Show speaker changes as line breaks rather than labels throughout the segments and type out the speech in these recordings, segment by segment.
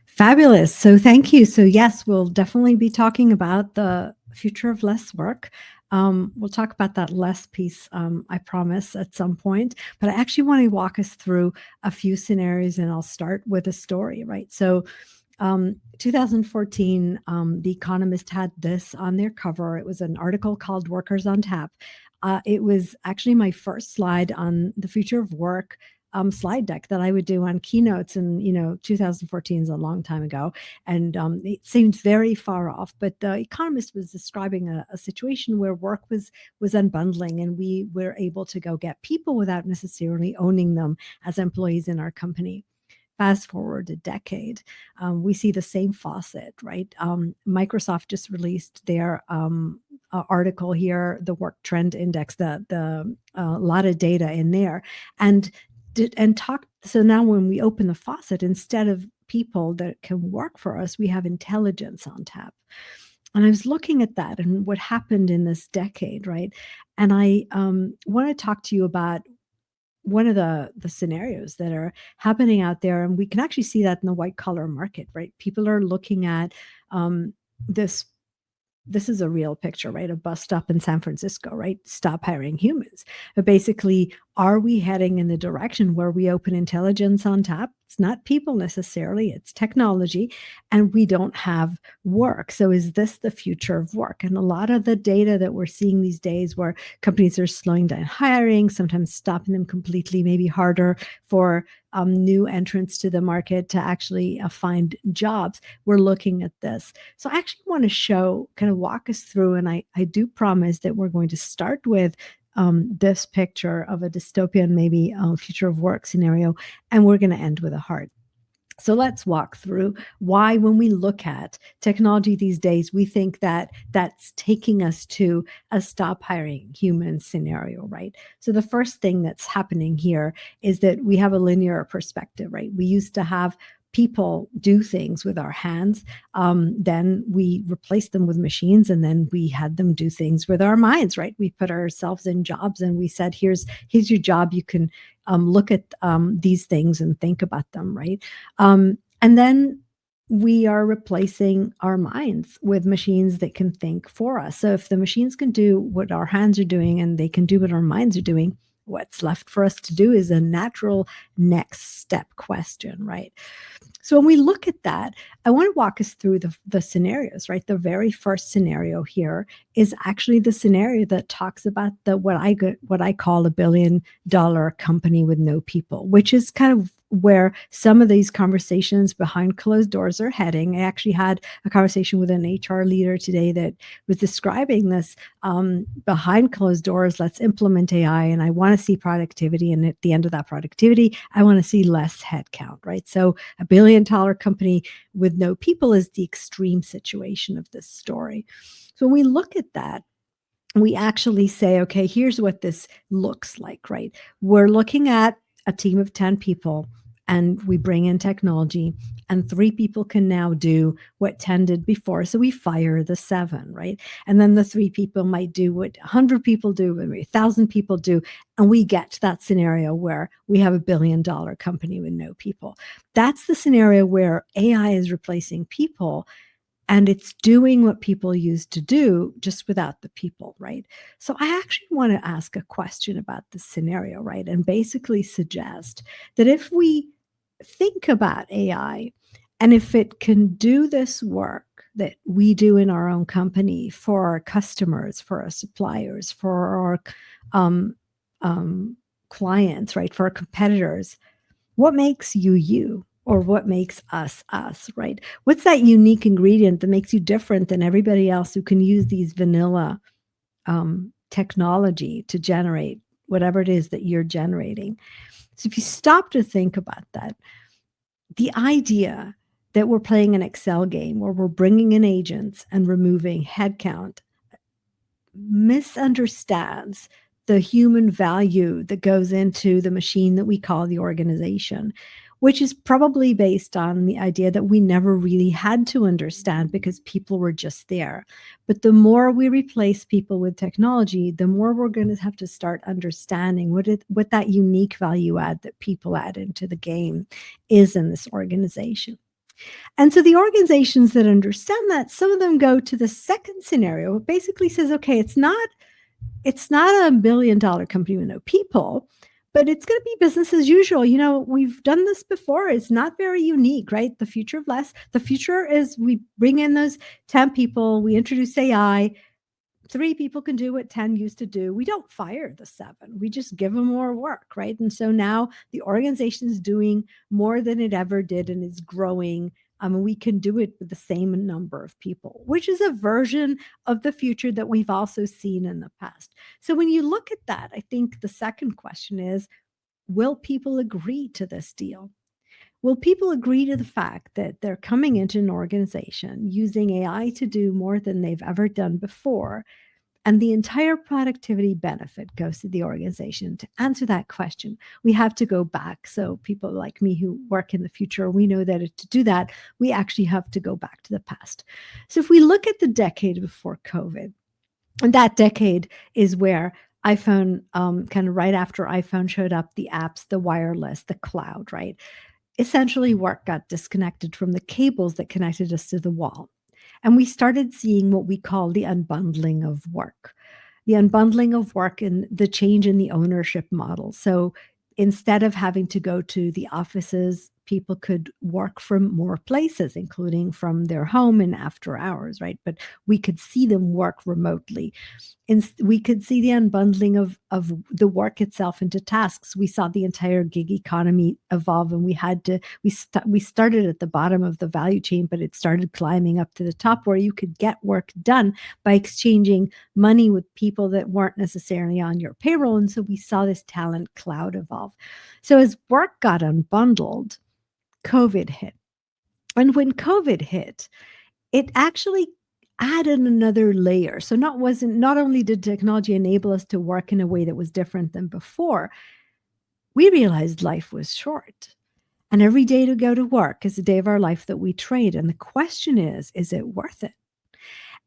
Fabulous. So thank you. So yes, we'll definitely be talking about the future of less work. We'll talk about that less piece, I promise, at some point. But I actually want to walk us through a few scenarios, and I'll start with a story, right? So 2014, The Economist had this on their cover. It was an article called Workers on Tap. It was actually my first slide on the future of work slide deck that I would do on keynotes. And, 2014 is a long time ago. And it seemed very far off. But The Economist was describing a situation where work was unbundling, and we were able to go get people without necessarily owning them as employees in our company. Fast forward a decade, we see the same faucet, right? Microsoft just released their article here, the Work Trend Index, the lot of data in there, and talk. So now, when we open the faucet, instead of people that can work for us, we have intelligence on tap. And I was looking at that and what happened in this decade, right? And I want to talk to you about one of the scenarios that are happening out there, and we can actually see that in the white collar market, right? People are looking at this. This is a real picture, right? A bus stop in San Francisco, right? Stop hiring humans. But basically, are we heading in the direction where we open intelligence on tap? It's not people necessarily, it's technology, and we don't have work. So is this the future of work? And a lot of the data that we're seeing these days, where companies are slowing down hiring, sometimes stopping them completely, maybe harder for new entrants to the market to actually find jobs. We're looking at this. So I actually want to kind of walk us through, and I do promise that we're going to start with this picture of a dystopian, maybe future of work scenario, and we're going to end with a heart. So let's walk through why, when we look at technology these days, we think that that's taking us to a stop hiring humans scenario, right? So the first thing that's happening here is that we have a linear perspective, right? We used to have people do things with our hands. Then we replaced them with machines, and then we had them do things with our minds, right? We put ourselves in jobs, and we said, here's your job. You can look at these things and think about them, right? And then we are replacing our minds with machines that can think for us. So if the machines can do what our hands are doing and they can do what our minds are doing, what's left for us to do is a natural next step question, right? So when we look at that, I want to walk us through the scenarios, right? The very first scenario here is actually the scenario that talks about what I call $1 billion company with no people, which is kind of where some of these conversations behind closed doors are heading. I actually had a conversation with an HR leader today that was describing this behind closed doors. Let's implement AI, and I want to see productivity. And at the end of that productivity, I want to see less headcount, right? So $1 billion company with no people is the extreme situation of this story. So when we look at that, we actually say, okay, here's what this looks like, right? We're looking at a team of 10 people, and we bring in technology, and 3 people can now do what 10 did before. So we fire the 7, right? And then the 3 people might do what 100 people do, maybe 1,000 people do. And we get to that scenario where we have $1 billion company with no people. That's the scenario where AI is replacing people, and it's doing what people used to do, just without the people, right? So I actually want to ask a question about this scenario, right? And basically suggest that if we think about AI, and if it can do this work that we do in our own company for our customers, for our suppliers, for our clients, right? For our competitors, what makes you you? Or what makes us us, right? What's that unique ingredient that makes you different than everybody else who can use these vanilla technology to generate whatever it is that you're generating? So if you stop to think about that, the idea that we're playing an Excel game where we're bringing in agents and removing headcount misunderstands the human value that goes into the machine that we call the organization, which is probably based on the idea that we never really had to understand because people were just there. But the more we replace people with technology, the more we're going to have to start understanding what that unique value add that people add into the game is in this organization. And so the organizations that understand that, some of them go to the second scenario. It basically says, okay, it's not a $1 billion company with no people, but it's going to be business as usual. We've done this before. It's not very unique, right? The future of less. The future is we bring in those 10 people, we introduce AI. 3 people can do what 10 used to do. We don't fire the 7. We just give them more work, right? And so now the organization is doing more than it ever did and it's growing. We can do it with the same number of people, which is a version of the future that we've also seen in the past. So when you look at that, I think the second question is, will people agree to this deal? Will people agree to the fact that they're coming into an organization using AI to do more than they've ever done before? And the entire productivity benefit goes to the organization. To answer that question, we have to go back. So, people like me who work in the future, we know that to do that, we actually have to go back to the past. So, if we look at the decade before COVID, and that decade is where iPhone, kind of right after iPhone showed up, the apps, the wireless, the cloud, right? Essentially, work got disconnected from the cables that connected us to the wall. And we started seeing what we call the unbundling of work. The unbundling of work and the change in the ownership model. So instead of having to go to the offices, people could work from more places, including from their home and after hours, right? But we could see them work remotely. We could see the unbundling of the work itself into tasks. We saw the entire gig economy evolve, and we started at the bottom of the value chain, but it started climbing up to the top where you could get work done by exchanging money with people that weren't necessarily on your payroll. And so we saw this talent cloud evolve. So as work got unbundled, COVID hit. And when COVID hit, it actually added another layer. So not only did technology enable us to work in a way that was different than before, we realized life was short. And every day to go to work is a day of our life that we trade. And the question is it worth it?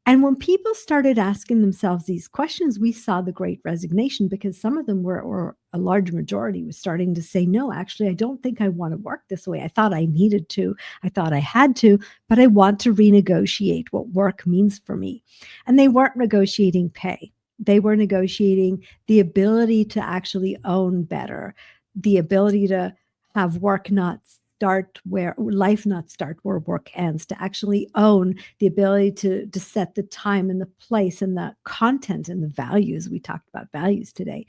And when people started asking themselves these questions, we saw the great resignation, because some of them were, or a large majority was starting to say, no, actually, I don't think I want to work this way. I thought I needed to, I thought I had to, but I want to renegotiate what work means for me. And they weren't negotiating pay. They were negotiating the ability to actually own better, the ability to have work not start where life not start where work ends, to actually own the ability to set the time and the place and the content and the values. We talked about values today.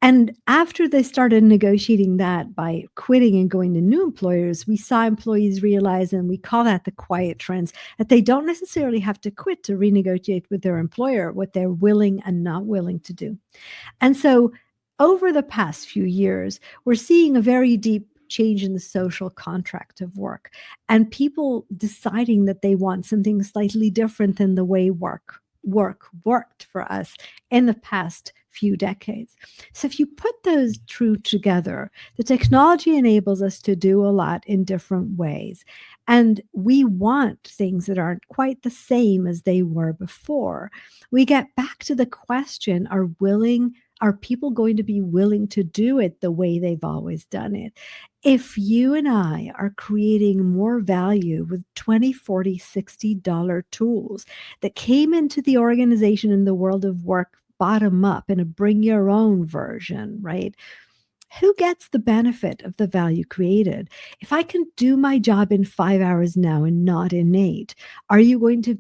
And after they started negotiating that by quitting and going to new employers, we saw employees realize, and we call that the quiet trends, that they don't necessarily have to quit to renegotiate with their employer what they're willing and not willing to do. And so over the past few years, we're seeing a very deep change in the social contract of work, and people deciding that they want something slightly different than the way work worked for us in the past few decades. So if you put those two together, the technology enables us to do a lot in different ways. And we want things that aren't quite the same as they were before. We get back to the question, are people going to be willing to do it the way they've always done it? If you and I are creating more value with 20, 40, $60 tools that came into the organization in the world of work bottom up in a bring your own version, right? Who gets the benefit of the value created? If I can do my job in 5 hours now and not in 8, are you going to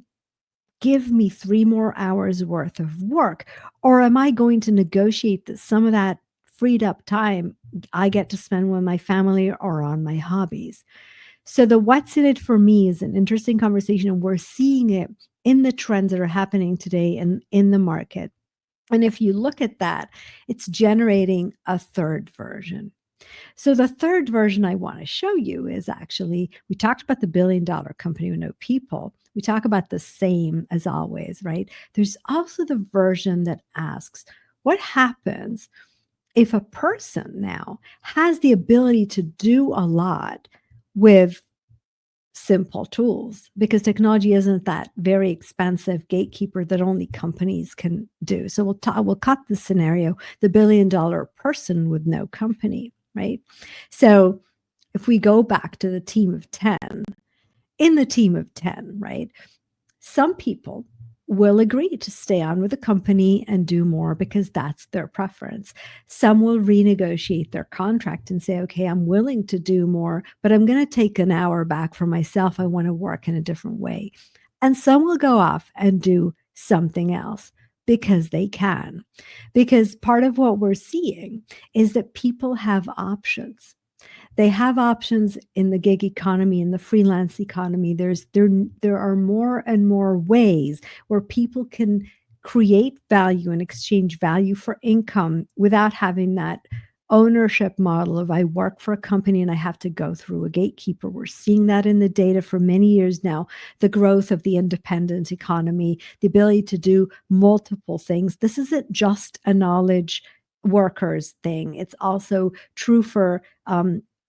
give me 3 more hours worth of work? Or am I going to negotiate that some of that freed up time I get to spend with my family or on my hobbies? So the what's in it for me is an interesting conversation, and we're seeing it in the trends that are happening today in the market. And if you look at that, it's generating a third version. So the third version I want to show you is actually, we talked about the $1 billion company with no people. We talk about the same as always, right? There's also the version that asks, what happens if a person now has the ability to do a lot with simple tools, because technology isn't that very expensive gatekeeper that only companies can do. So we'll cut the scenario, the $1 billion person with no company, right? So if we go back to the team of 10, in the team of 10, right? Some people will agree to stay on with the company and do more because that's their preference. Some will renegotiate their contract and say, okay, I'm willing to do more, but I'm going to take an hour back for myself. I want to work in a different way. And some will go off and do something else because they can. Because part of what we're seeing is that people have options. They have options in the gig economy, in the freelance economy. There are more and more ways where people can create value and exchange value for income without having that ownership model of I work for a company and I have to go through a gatekeeper. We're seeing that in the data for many years now, the growth of the independent economy, the ability to do multiple things. This isn't just a knowledge workers thing. It's also true for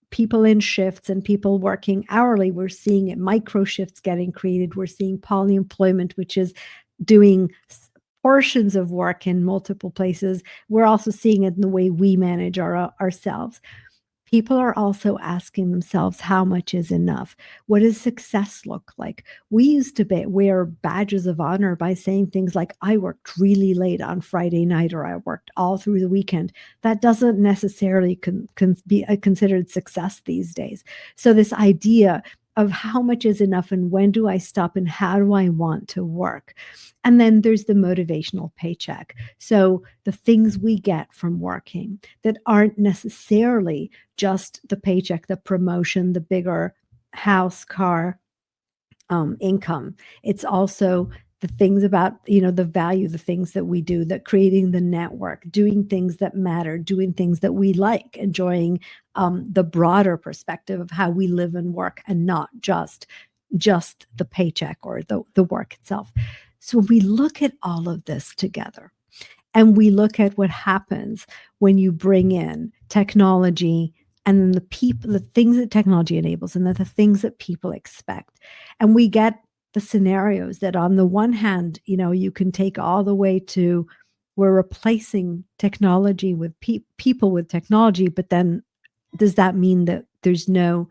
people in shifts and people working hourly. We're seeing it, micro shifts getting created. We're seeing polyemployment, which is doing portions of work in multiple places. We're also seeing it in the way we manage ourselves. People are also asking themselves, how much is enough? What does success look like? We used to wear badges of honor by saying things like, I worked really late on Friday night, or I worked all through the weekend. That doesn't necessarily be considered success these days. So, this idea of how much is enough and when do I stop and how do I want to work? And then there's the motivational paycheck. So, the things we get from working that aren't necessarily just the paycheck, the promotion, the bigger house, car, income. It's also the things about, the value, the things that we do, that creating the network, doing things that matter, doing things that we like, enjoying the broader perspective of how we live and work and not just the paycheck or the work itself. So we look at all of this together and we look at what happens when you bring in technology and then the things that technology enables, and then the things that people expect. And we get the scenarios that on the one hand, you can take all the way to we're replacing technology with people with technology, but then does that mean that there's no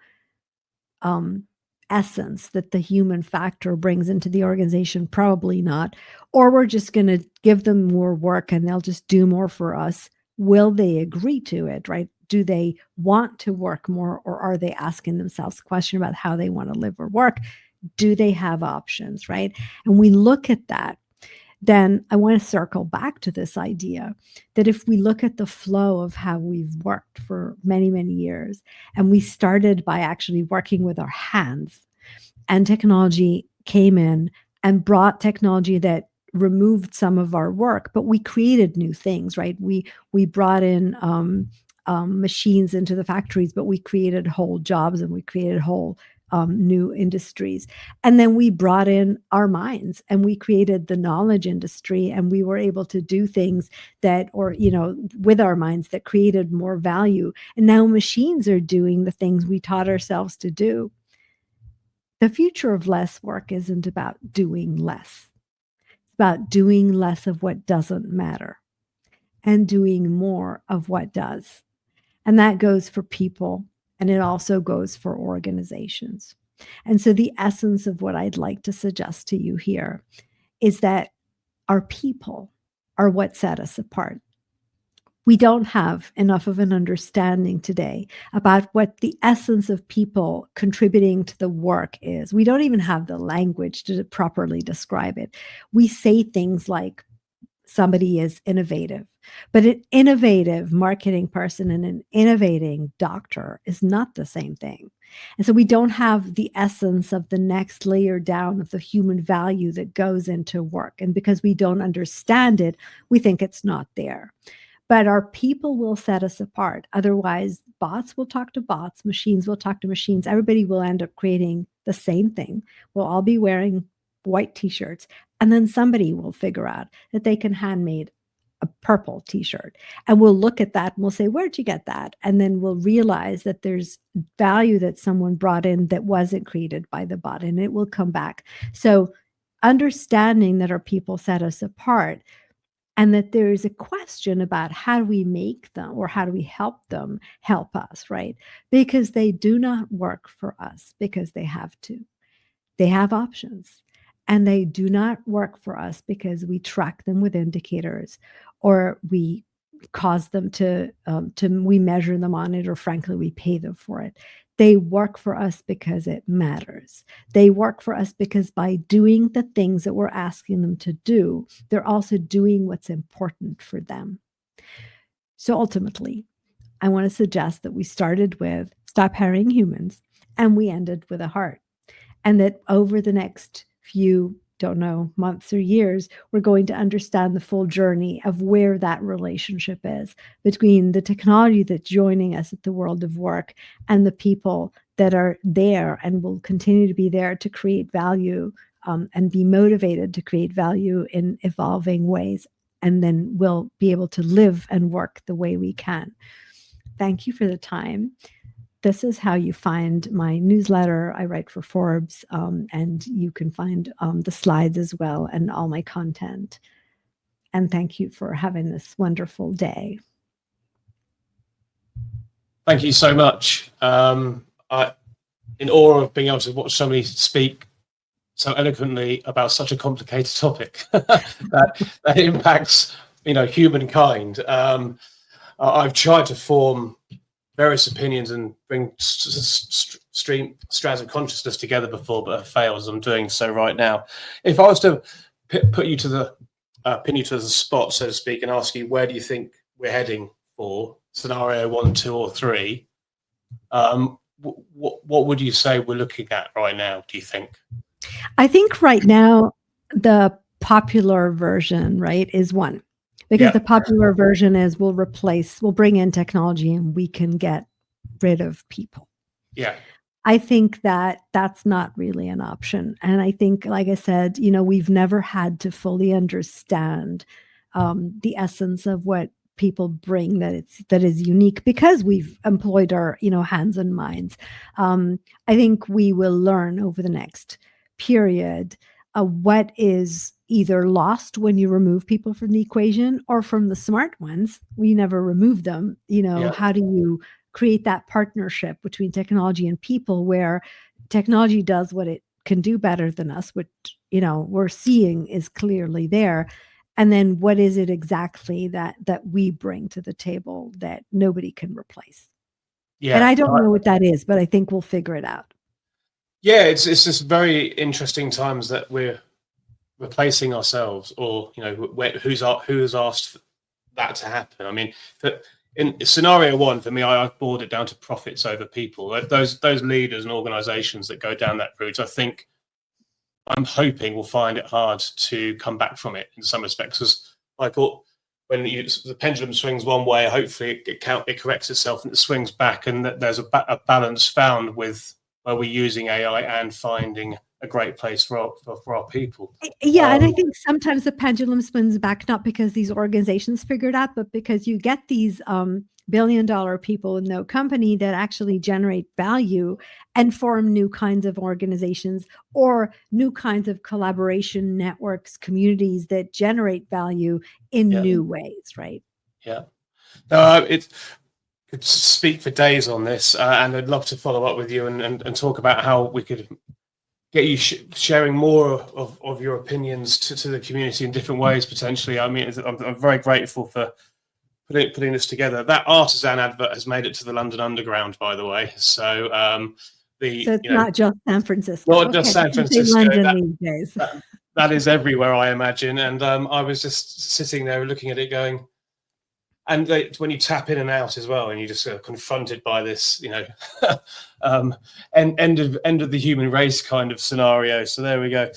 um, essence that the human factor brings into the organization? Probably not. Or we're just going to give them more work and they'll just do more for us. Will they agree to it, right? Do they want to work more, or are they asking themselves a question about how they want to live or work? Do they have options, right? And we look at that, then I want to circle back to this idea that if we look at the flow of how we've worked for many, many years, and we started by actually working with our hands, and technology came in and brought technology that removed some of our work, but we created new things, right? We brought in machines into the factories, but we created whole jobs and we created whole new industries. And then we brought in our minds and we created the knowledge industry, and we were able to do things that, or, with our minds that created more value. And now machines are doing the things we taught ourselves to do. The future of less work isn't about doing less. It's about doing less of what doesn't matter and doing more of what does. And that goes for people, and it also goes for organizations. And so, the essence of what I'd like to suggest to you here is that our people are what set us apart. We don't have enough of an understanding today about what the essence of people contributing to the work is. We don't even have the language to properly describe it. We say things like, somebody is innovative. But an innovative marketing person and an innovating doctor is not the same thing. And so we don't have the essence of the next layer down of the human value that goes into work. And because we don't understand it, we think it's not there. But our people will set us apart. Otherwise, bots will talk to bots, machines will talk to machines. Everybody will end up creating the same thing. We'll all be wearing white t-shirts. And then somebody will figure out that they can handmade a purple t-shirt. And we'll look at that and we'll say, where'd you get that? And then we'll realize that there's value that someone brought in that wasn't created by the bot, and it will come back. So understanding that our people set us apart, and that there is a question about how do we make them, or how do we help them help us, right? Because they do not work for us because they have to. They have options, and they do not work for us because we track them with indicators or we cause them to we measure them on it, or frankly, we pay them for it. They work for us because it matters. They work for us because by doing the things that we're asking them to do, they're also doing what's important for them. So ultimately, I want to suggest that we started with stop hiring humans and we ended with a heart. And that over the next few, don't know, months or years, we're going to understand the full journey of where that relationship is between the technology that's joining us at the world of work and the people that are there and will continue to be there to create value, and be motivated to create value in evolving ways. And then we'll be able to live and work the way we can. Thank you for the time. This is how you find my newsletter. I write for Forbes, and you can find the slides as well and all my content. And thank you for having this wonderful day.
Thank you so much. I'm in awe of being able to watch somebody speak so eloquently about such a complicated topic that impacts, humankind. I've tried to form various opinions and bring strands of consciousness together before, but have failed, as I'm doing so right now. If I was to put you to the pin you to the spot, so to speak, and ask you where do you think we're heading for scenario 1, 2, or 3, what would you say we're looking at right now, do you think?
I think right now the popular version, right, is 1. Because the popular version is we'll bring in technology and we can get rid of people.
Yeah.
I think that that's not really an option. And I think, like I said, we've never had to fully understand the essence of what people bring that is unique because we've employed our, hands and minds. I think we will learn over the next period what is either lost when you remove people from the equation, or from the smart ones, we never remove them. How do you create that partnership between technology and people where technology does what it can do better than us, which, we're seeing is clearly there. And then what is it exactly that we bring to the table that nobody can replace? Yeah. And I don't know what that is, but I think we'll figure it out.
Yeah, it's just very interesting times that we're replacing ourselves, or who's asked that to happen. I mean, in scenario 1 for me, I boiled it down to profits over people. Those leaders and organizations that go down that route, I'm hoping will find it hard to come back from it in some respects. Because I thought when the pendulum swings one way, hopefully it corrects itself and it swings back, and that there's a balance found with where we're using AI and finding a great place for our people.
Yeah, and I think sometimes the pendulum swings back, not because these organizations figured out, but because you get these billion-dollar people in no company that actually generate value and form new kinds of organizations or new kinds of collaboration networks, communities that generate value in new ways, right?
Yeah. Could speak for days on this, and I'd love to follow up with you and talk about how we could get you sharing more of your opinions to the community in different ways, potentially. I mean, I'm very grateful for putting this together. That artisan advert has made it to the London Underground, by the way. So
so it's not just San Francisco.
Not just San Francisco.
London these days.
That is everywhere, I imagine. And I was just sitting there looking at it going, and when you tap in and out as well, and you're just confronted by this, end of the human race kind of scenario. So there we go.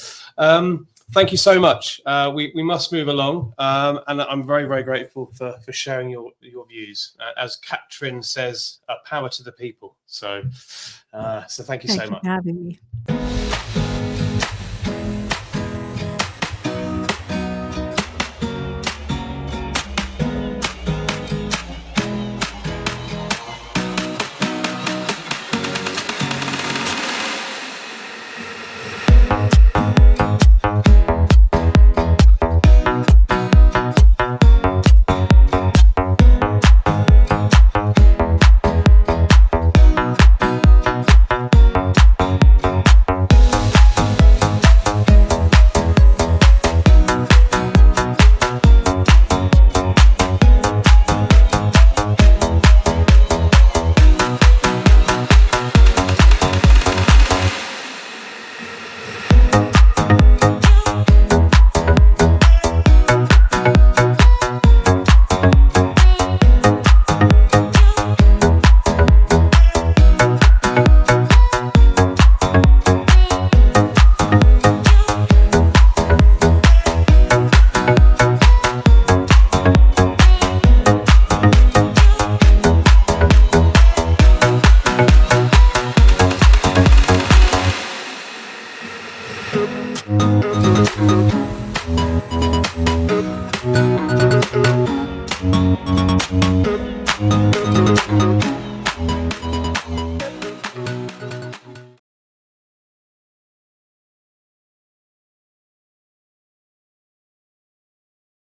Thank you so much. We must move along, and I'm very, very grateful for sharing your views. As Katrin says, power to the people. So thank you so much
for having me.